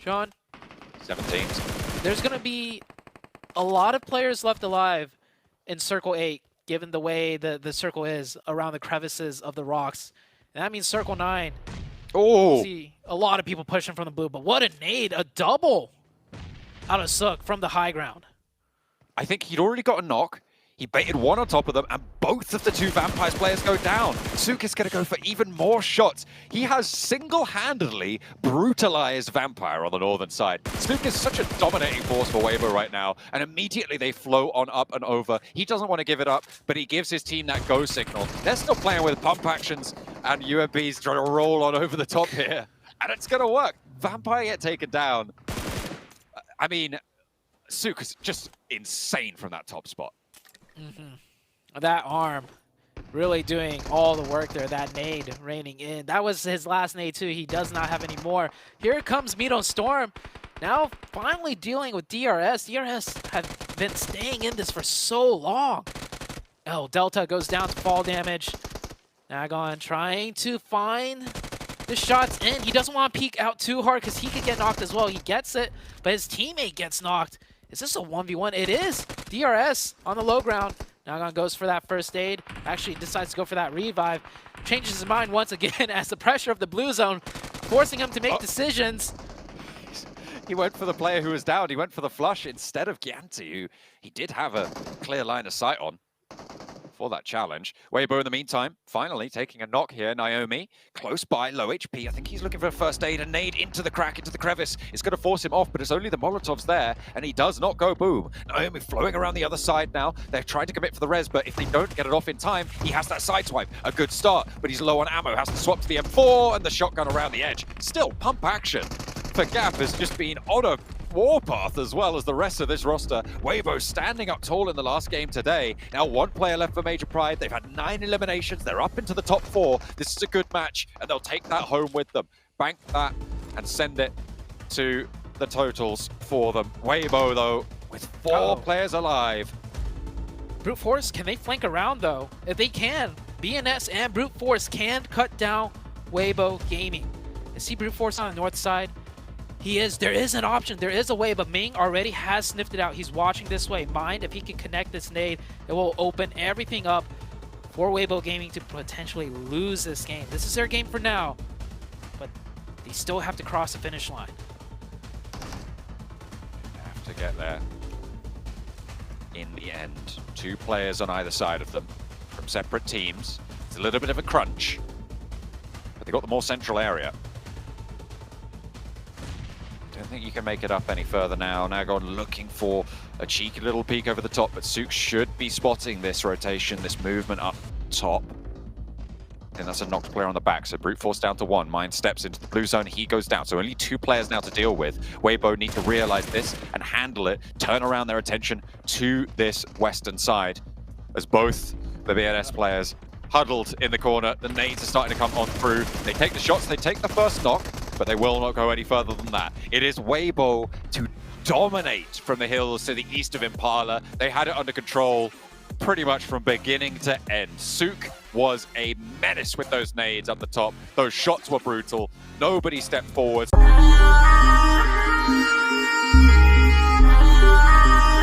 Sean? 17. There's going to be a lot of players left alive in Circle 8, given the way the circle is around the crevices of the rocks. And that means Circle 9. Oh! See a lot of people pushing from the blue, but what a nade, a double out of Sook from the high ground. I think he'd already got a knock. He baited one on top of them, and both of the two Vampires players go down. Sook is going to go for even more shots. He has single-handedly brutalized Vampire on the northern side. Sook is such a dominating force for Weibo right now, and immediately they flow on up and over. He doesn't want to give it up, but he gives his team that go signal. They're still playing with pump actions, and UMB's trying to roll on over the top here. And it's going to work. Vampire get taken down. I mean, Sook is just insane from that top spot. That arm really doing all the work there. That nade raining in. That was his last nade too. He does not have any more. Here comes Mito Storm. Now finally dealing with DRS. DRS have been staying in this for so long. Oh, Delta goes down to fall damage. Nagon trying to find the shots in. He doesn't want to peek out too hard because he could get knocked as well. He gets it, but his teammate gets knocked. Is this a 1v1? It is. DRS on the low ground. Nagon goes for that first aid. Actually decides to go for that revive. Changes his mind once again as the pressure of the blue zone forcing him to make decisions. He went for the player who was down. He went for the flush instead of Gianti, who he did have a clear line of sight on for that challenge. Weibo in the meantime, finally taking a knock here. Naomi, close by, low HP. I think he's looking for a first aid. A nade into the crack, into the crevice. It's going to force him off, but it's only the Molotovs there, and he does not go boom. Naomi flowing around the other side now. They're trying to commit for the res, but if they don't get it off in time, he has that side swipe. A good start, but he's low on ammo. Has to swap to the M4 and the shotgun around the edge. Still, pump action for Gap has just been on a warpath as well as the rest of this roster. Weibo standing up tall in the last game today. Now one player left for Major Pride. They've had 9 eliminations. They're up into the top 4. This is a good match, and they'll take that home with them. Bank that and send it to the totals for them. Weibo, though, with 4 players alive. Brute Force, can they flank around, though? If they can, BNS and Brute Force can cut down Weibo Gaming. I see Brute Force on the north side. There is an option, there is a way, but Ming already has sniffed it out. He's watching this way. Mind, if he can connect this nade, it will open everything up for Weibo Gaming to potentially lose this game. This is their game for now, but they still have to cross the finish line. Have to get there in the end. 2 players on either side of them from separate teams. It's a little bit of a crunch, but they got the more central area. I think you can make it up any further now. Nagon looking for a cheeky little peek over the top, but Sook should be spotting this rotation, this movement up top. And that's a knocked player on the back, so Brute Force down to 1. Mind steps into the blue zone, he goes down. So only 2 players now to deal with. Weibo need to realize this and handle it, turn around their attention to this western side. As both the BNS players huddled in the corner, the nades are starting to come on through. They take the shots, they take the first knock, but they will not go any further than that. It is Weibo to dominate from the hills to the east of Impala. They had it under control pretty much from beginning to end. Sook was a menace with those nades up the top. Those shots were brutal. Nobody stepped forward.